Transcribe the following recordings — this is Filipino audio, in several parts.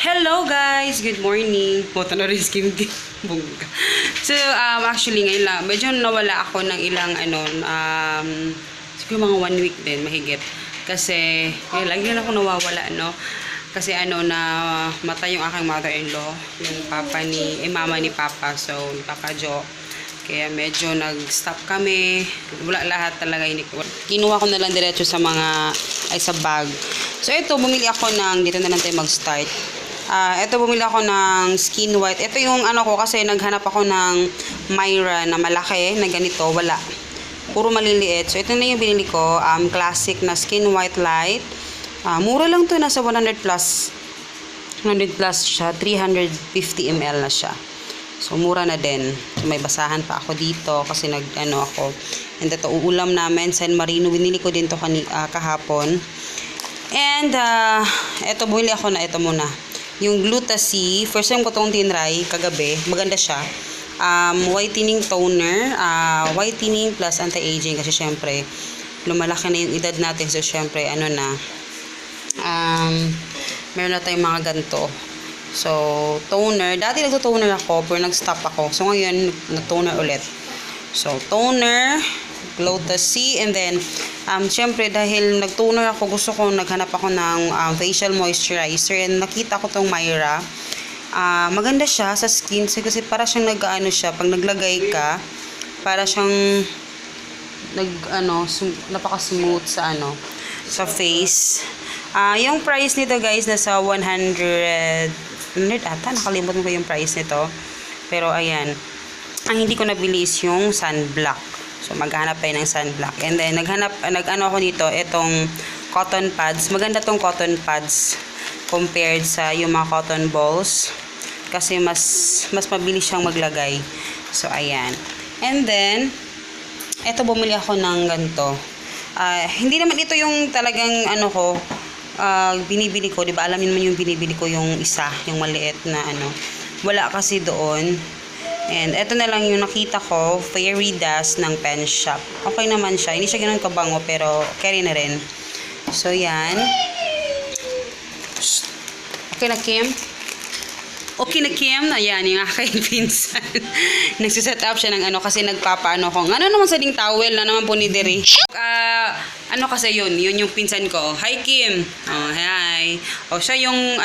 Hello guys! Good morning! Puta na rin skin bongga. So, actually ngayon lang, medyo nawala ako ng ilang siguro mga 1 week din, mahigit. Kasi, ngayon lang din ako nawawala, no? Kasi na mata yung aking mother-in-law, yung mama ni Papa, so Papa Joe. Kaya medyo nag-stop kami. Wala lahat talaga. Kinuha ko na lang diretso sa sa bag. So, ito, bumili ako dito na lang tayo mag-start. Ito, bumili ako ng Skin White. Ito yung ko kasi naghanap ako ng Myra na malaki, na ganito, wala. Puro maliliit. So, ito na yung binili ko. Classic na Skin White Light. Mura lang to, nasa 100 plus. 100 plus siya, 350 ml na siya. So, mura na din. So, may basahan pa ako dito kasi ako. And ito, uulam namin, San Marino. Binili ko din to kahapon. And, ito, bumili ako na ito muna. Yung Gluta-C, first time ko itong tinry kagabi. Maganda siya. Whitening toner, whitening plus anti-aging kasi syempre, lumalaki na yung edad natin. So, syempre, meron na tayong mga ganito. So, toner. Dati nagto-toner ako, pero nag-stop ako. So, ngayon, nag-toner ulit. So, toner, Gluta-C, and then, syempre, dahil nag-toner ako, naghanap ako ng facial moisturizer, and nakita ko tong Myra. Maganda siya sa skin, kasi para siyang pag naglagay ka, para siyang, napaka-smooth sa face. Yung price nito, guys, nasa 100 ata, nakalimutan ko yung price nito. Pero, ayan, ang hindi ko nabili is yung sunblock. So, maghanap tayo ng sunblock. And then, ako nito, itong cotton pads. Maganda tong cotton pads compared sa yung mga cotton balls. Kasi mas mabilis siyang maglagay. So, ayan. And then, eto, bumili ako ng ganito. Hindi naman ito yung talagang binibili ko. Diba, alam niyo naman yung binibili ko yung isa, yung maliit na Wala kasi doon. And eto na lang yung nakita ko, Fairy Dust ng Pen Shop. Okay naman siya. Hindi siya ganoon kabango, pero carry na rin. So, yan. Okay na, Kim? Okay na, Kim? Ayan, yung aking pinsan. Nagsiset up siya ng kasi nagpapaano ko. Ano naman sa ding towel na naman po ni Deri? Kasi yun yung pinsan ko. Hi, Kim! Oh, hi! Siya yung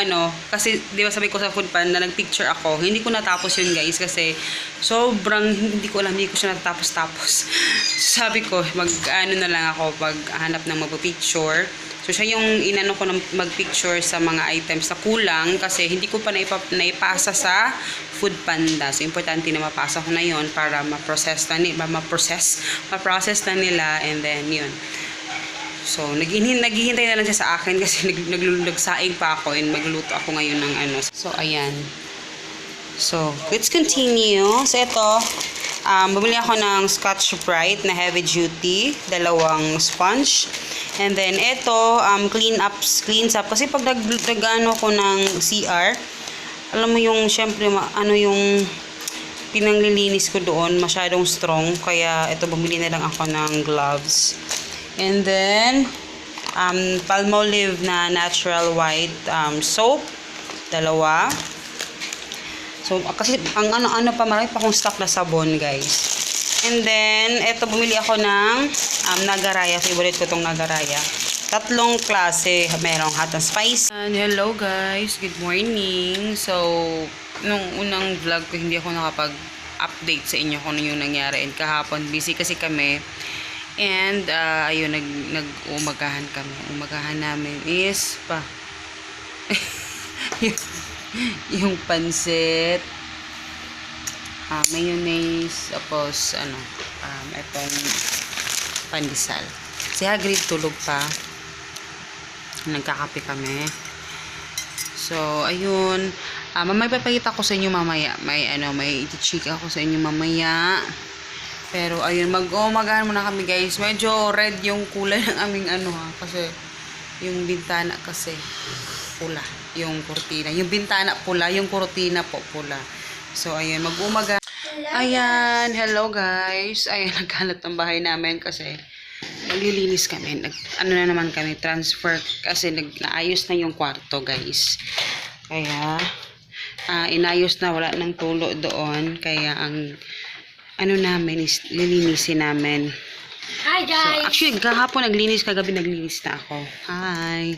kasi di ba sabi ko sa food pan na nagpicture ako. Hindi ko natapos yun, guys, kasi sobrang hindi ko siya natapos-tapos. Sabi ko, na lang ako pag hanap ng magpapicture. So, siya yung ko ng mag-picture sa mga items na kulang kasi hindi ko pa naipasa sa Food Panda. So, importante na mapasa ko na yon para ma-process na nila, and then, yun. So, naghihintay na lang siya sa akin kasi nagsaing pa ako and magluluto ako ngayon ng So, ayan. So, let's continue. So, ito, bumili ako ng Scotch Brite na heavy duty, 2 sponge. And then, ito, cleans up. Kasi pag ko ng CR, alam mo yung, syempre, yung pinanglilinis ko doon, masyadong strong. Kaya, ito, bumili na lang ako ng gloves. And then, Palmolive na natural white soap, 2. So, kasi, marami pa akong stock na sabon, guys. And then, eto, bumili ako ng Nagaraya. Favorite ko tong Nagaraya. 3 klase. Merong hot and spice. And hello, guys. Good morning. So, nung unang vlog ko, hindi ako nakapag-update sa inyo kung ano yung nangyari. And kahapon, busy kasi kami. And, ayun, nag-umagahan kami. Umagahan namin is yung pansit, mayonnaise, tapos itong pandesal. Si Hagrid tulog pa. Nagkakape kami. So, ayun. May papakita ko sa inyo mamaya. May i-chika ako sa inyo mamaya. Pero, ayun, mag-umagahan muna kami, guys. Medyo red yung kulay ng aming kasi yung bintana kasi pula. Yung kurtina. Yung bintana pula, yung kurtina po pula. So, ayun, mag-umaga. Ayan, hello, guys. Ayun, nagkalat ng bahay namin kasi naglilinis kami. Na naman kami, transfer kasi naayos na yung kwarto, guys. Kaya, inayos na, wala nang tulo doon. Kaya, ang ano namin is lilinisin namin. Hi So, guys! actually, kahapon naglinis, kagabi naglinis na ako. Hi!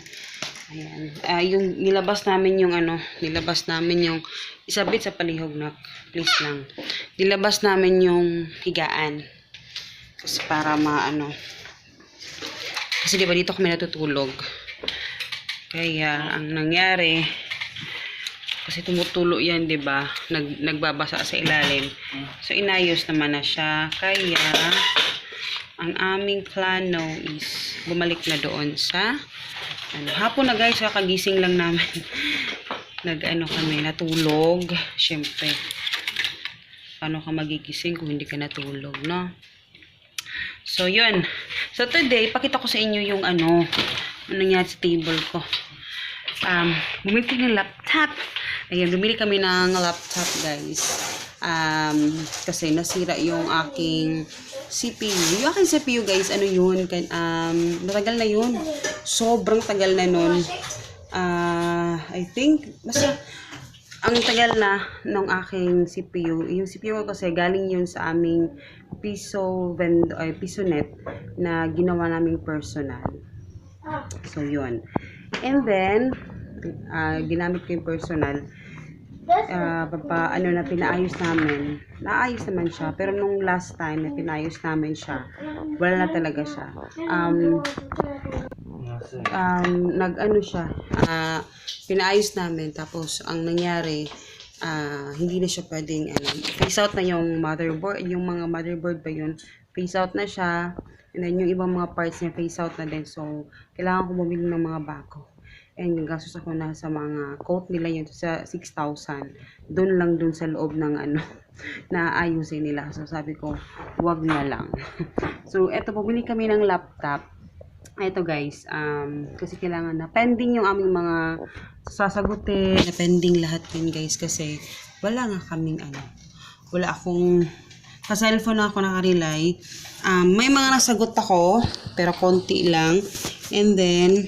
Ayan. Yung nilabas namin yung isabit sa palihog na, please lang. Nilabas namin yung higaan. Kasi para kasi diba dito kami natutulog. Kaya, ang nangyari, kasi tumutulo yan, diba? Nagbabasa sa ilalim. So, inayos naman na siya. Kaya, ang aming plano is bumalik na doon sa hapon na guys, kakagising lang namin. Kami, natulog. Syempre, paano ka magigising kung hindi ka natulog, no? So, yun. So, today, pakita ko sa inyo yung nangyari sa table ko. Bumili ng laptop. Ayan, bumili kami ng laptop, guys. Kasi nasira yung aking CPU. Yung aking CPU, guys, matagal na yun. Sobrang tagal na nun. I think, basta, ang tagal na ng aking CPU. Yung CPU ko kasi galing yun sa aming PisoNet na ginawa naming personal. So, yun. And then, ginamit ko yung personal. Pinaayos namin. Naayos naman siya. Pero nung last time na pinayos namin siya, wala na talaga siya. Pinaayos namin. Tapos, ang nangyari, hindi na siya pwedeng, face out na yung motherboard. Yung mga motherboard ba yun? Face out na siya. And then, yung ibang mga parts niya, face out na din. So, kailangan ko bumili ng mga bago. And gastos ako na sa mga coat nila yun sa 6,000. Doon sa loob ng na ayusin nila. So sabi ko, wag na lang. So eto, bumili kami ng laptop. Eto guys, kasi kailangan na pending yung aming mga sasagutin. Na pending lahat yun guys kasi wala nga kaming wala akong sa cellphone na ako nakarely. May mga nasagot ako pero konti lang. And then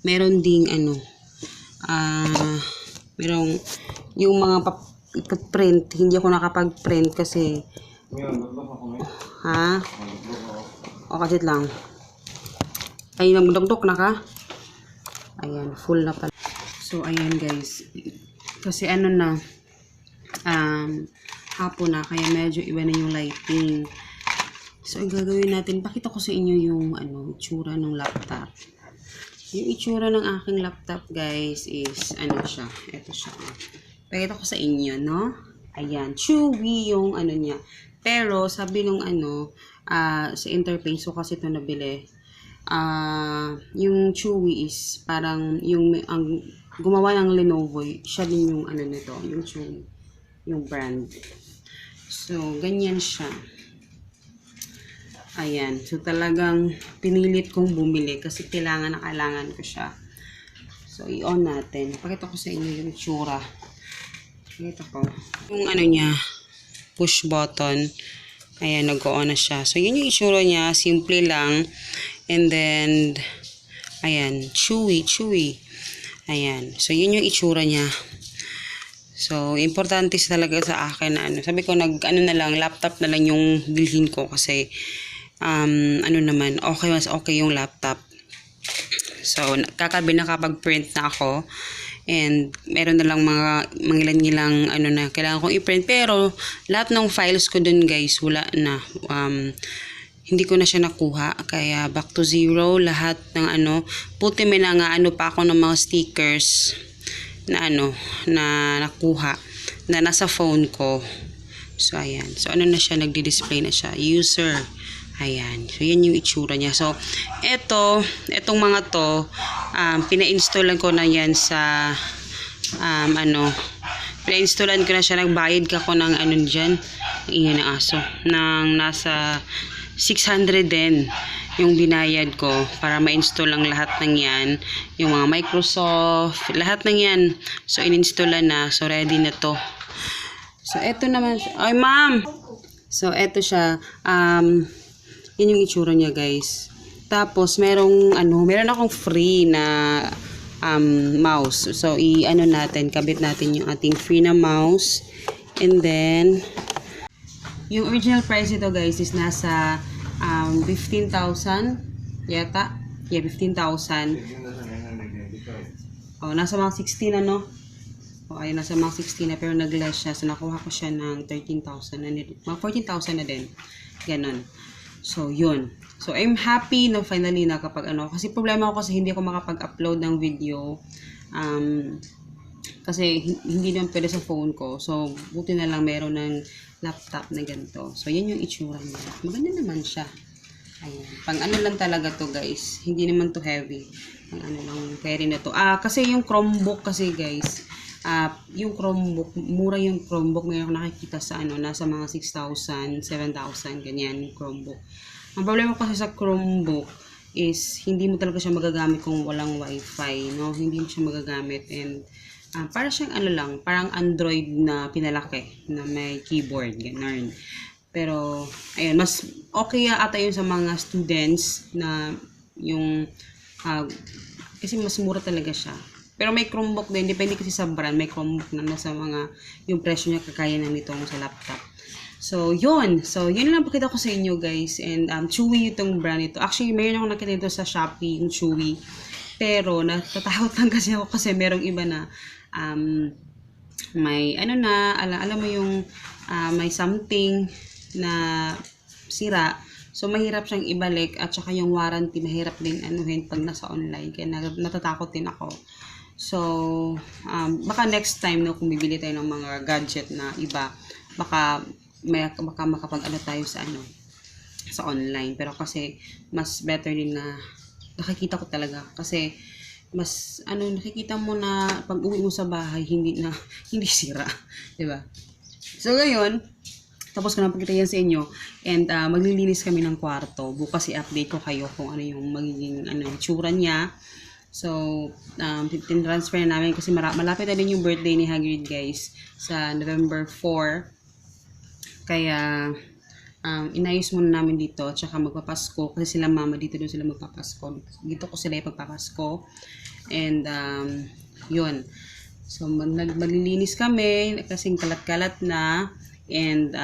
meron ding merong yung mga print, hindi ako nakapag-print kasi o kasi lang ay nagdugdok na ka, ayan, full na pala. So ayan guys, kasi hapon na, kaya medyo iba na yung lighting. So ang gagawin natin, pakita ko sa inyo yung itsura ng laptop. Yung itsura ng aking laptop, guys, is, siya. Ito siya. Pakita ko sa inyo, no? Ayan. Chewy yung, niya. Pero, sabi nung, sa interface ko kasi ito nabili. Yung Chewy is, parang, ang gumawa ng Lenovo, siya din yung, nito, yung Chewy. Yung brand. So, ganyan siya. Ayan. So, talagang pinilit kong bumili kasi kailangan ko siya. So, i-on natin. Pakita ko sa inyo yung itsura. Pakita ko. Yung niya, push button. Ayan, nag-on na siya. So, yun yung itsura niya. Simple lang. And then, ayan, chewy. Ayan. So, yun yung itsura niya. So, importante talaga sa akin na sabi ko, na lang, laptop na lang yung bilhin ko kasi naman, mas okay yung laptop. So, nakapag-print na ako. And, meron na lang mga ilan-ilang kailangan kong i-print. Pero, lahat ng files ko dun guys, wala na. Hindi ko na siya nakuha. Kaya, back to zero. Lahat ng puti may na nga pa ako ng mga stickers na na nakuha. Na nasa phone ko. So, ayan. So, na siya, nagdi-display na siya. User. Ayan. So, yan yung itsura niya. So, etong mga to, pina-installan ko na yan sa, pina-installan ko na siya, nagbayad ko ng dyan, ingay ng aso, ng nasa 600 din yung binayad ko para ma-install lang lahat ng yan. Yung mga Microsoft, lahat ng yan. So, in-installan na. So, ready na to. So, eto naman. Ay, ma'am! So, eto siya. Yun yung itsura niya, guys. Tapos, meron akong free na mouse. So, i-ano natin, kabit natin yung ating free na mouse. And then, yung original price ito guys is nasa 15,000 yata. Yeah, 15,000. Oh, nasa mga 16 ano. Oh, ay nasa mga 16 na pero nag-less siya. So, nakuha ko siya ng 13,000 na mga 14,000 na din. Ganon. So, yun. So, I'm happy na finally na kapag ano. Kasi problema ko kasi hindi ako makapag-upload ng video. Kasi hindi naman pwede sa phone ko. So, buti na lang meron ng laptop na ganito. So, yan yung itsura niya. Maganda naman siya. Ayan. Pang ano lang talaga to guys. Hindi naman to heavy. Pang ano lang, carry na to. Kasi yung Chromebook kasi guys, yung Chromebook, mura yung Chromebook. Mayroon ako nakikita sa ano, nasa mga 6,000, 7,000, ganyan yung Chromebook. Ang problema kasi sa Chromebook is hindi mo talaga siya magagamit kung walang wifi, no? Hindi mo siya magagamit and para siyang ano lang, parang Android na pinalaki na may keyboard, ganun. Pero, ayun, mas okay ata yun sa mga students na yung, kasi mas mura talaga siya. Pero may Chromebook din, depende kasi sa brand, may Chromebook na nasa mga, yung presyo niya kakaya na nitong sa laptop. So, yun. So, yun lang pakita ko sa inyo, guys. And, Chewy itong brand ito. Actually, mayroon akong nakita ito sa Shopee, yung Chewy. Pero, natatakot lang kasi ako kasi merong iba na, may, ano na, alam mo yung, may something na sira. So, mahirap siyang ibalik. At saka yung warranty, mahirap din anuhin pag nasa online. Kaya natatakot din ako. So, baka next time, no, kung bibili tayo ng mga gadget na iba, baka makapag-ano tayo sa ano, sa online. Pero kasi, mas better din na nakikita ko talaga. Kasi, mas, nakikita mo na pag uwi mo sa bahay, hindi sira. Diba? So, ngayon, tapos ko na pagkita yan sa inyo. And, maglilinis kami ng kwarto. Bukas i-update ko kayo kung ano yung magiging, itsura niya. So, transfer na namin kasi malapit na din yung birthday ni Hagrid guys sa November 4. Kaya, inayos muna namin dito at saka magpapasko kasi sila mama dito doon sila magpapasko. Dito ko sila ipagpapasko. And, yun. So, maglilinis kami kasing kalat-kalat na. And,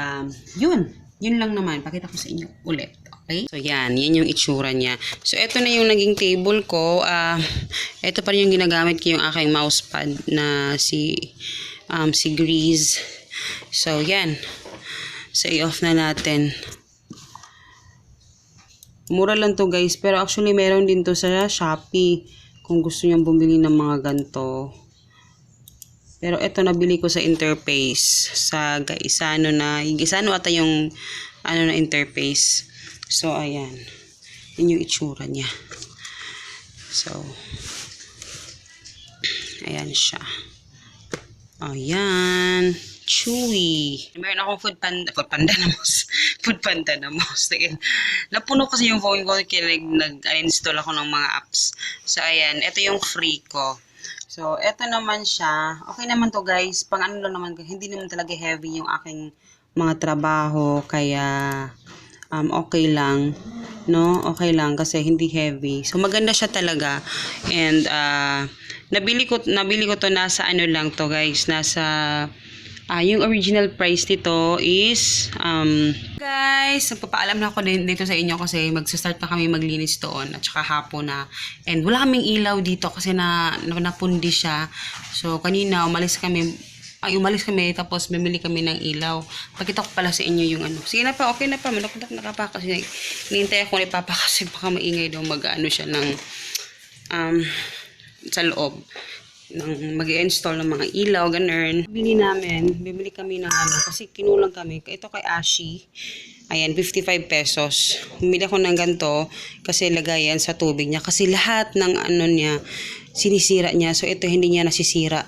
yun. Yun lang naman. Pakita ko sa inyo ulit. Okay? So, yan yung itsura niya. So, ito na yung naging table ko. Ito pa rin yung ginagamit ko yung aking mousepad na si Grease. So, yan. So, i-off na natin. Mura lang to guys. Pero actually, meron din to sa Shopee. Kung gusto nyo bumili ng mga ganito. Pero ito nabili ko sa Interface. Sa Isano na. Isano ata yung na interface. So, ayan. Yun yung itsura niya. So, ayan siya. Ayan. Chewy. Meron akong food panda na mouse. Food panda na mouse. Napuno kasi yung phone ko kaya nag-install ako ng mga apps. So, ayan. Ito yung free ko. So, ito naman siya. Okay naman to guys. Pang ano lang naman. Hindi naman talaga heavy yung aking mga trabaho. Kaya, okay lang. No? Okay lang kasi hindi heavy. So, maganda siya talaga. And, nabili ko to nasa ano lang to guys. Nasa, yung original price nito is, guys, nagpapaalam na ako dito sa inyo kasi magsa-start na kami maglinis doon at saka hapon na. And wala kaming ilaw dito kasi napundi siya. So, kanina umalis kami tapos bumili kami ng ilaw. Pakita ko pala sa inyo yung ano. Sige na pa, okay na pa. Malakot na pa kasi hinihintay ako ni Papa kasi baka maingay daw mag-ano siya ng sa loob. Mag-i-install ng mga ilaw, ganun. Bibili kami ng ano, kasi kinulang kami. Ito kay Ashi, ayan, 55 pesos. Bumili ako ng ganito, kasi lagayan sa tubig niya. Kasi lahat ng ano niya, sinisira niya. So, ito hindi niya nasisira.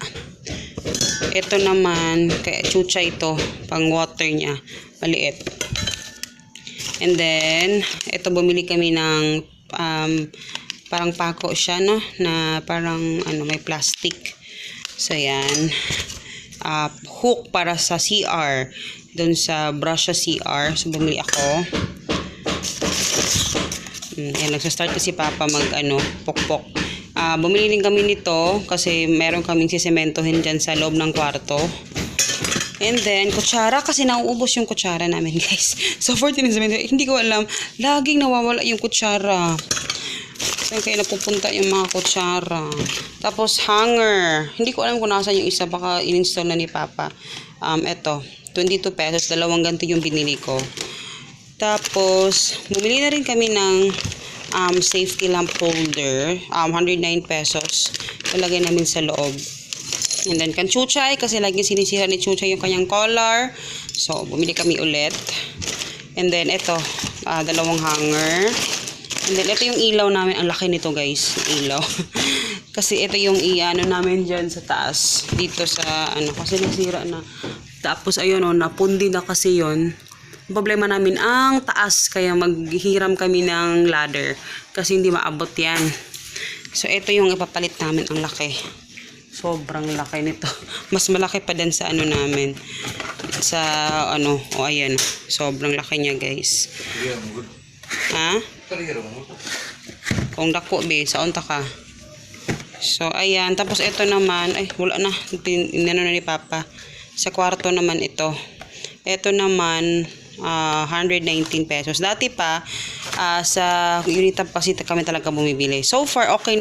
Ito naman, kay Chucha ito, pang water niya, maliit. And then, ito bumili kami ng, parang pako siya, no? Na parang, may plastic. So, yan. Hook para sa CR. Doon sa brush sa CR. So, bumili ako. Yan, nagsastart kasi Papa pokpok. bumili din kami nito kasi meron kaming sisementohin dyan sa loob ng kwarto. And then, kutsara, kasi nauubos yung kutsara namin, guys. So, for tinisemento, hindi ko alam, laging nawawala yung kutsara. Saan kaya napupunta yung mga kutsara? Tapos, hanger. Hindi ko alam kung nasa yung isa, baka in-install na ni Papa. Eto, 22 pesos, dalawang ganito yung binili ko. Tapos, bumili na rin kami ng safety lamp holder, 109 pesos. Ilagay namin sa loob. And then, kan Chuchay, kasi lagi sinisira ni Chuchay yung kanyang collar. So, bumili kami ulit. And then, ito, dalawang hanger. And then, ito yung ilaw namin. Ang laki nito, guys. Ilaw. Kasi ito yung i-ano namin dyan sa taas. Dito sa, kasi nasira na. Tapos, ayun, napundi na kasi yun. Problema namin ang taas. Kaya maghihiram kami ng ladder. Kasi hindi maabot yan. So, ito yung ipapalit namin. Ang laki. Sobrang laki nito. Mas malaki pa din sa namin. Sa ayan. Sobrang laki niya, guys. Ha? Kung dako, be, sa unta ka. So, ayan. Tapos, ito naman. Ay, wala na. Inano na ni Papa. Sa kwarto naman ito. Ito naman, 119 pesos. Dati pa, sa Unitab kasi kami talaga bumibili. So far, okay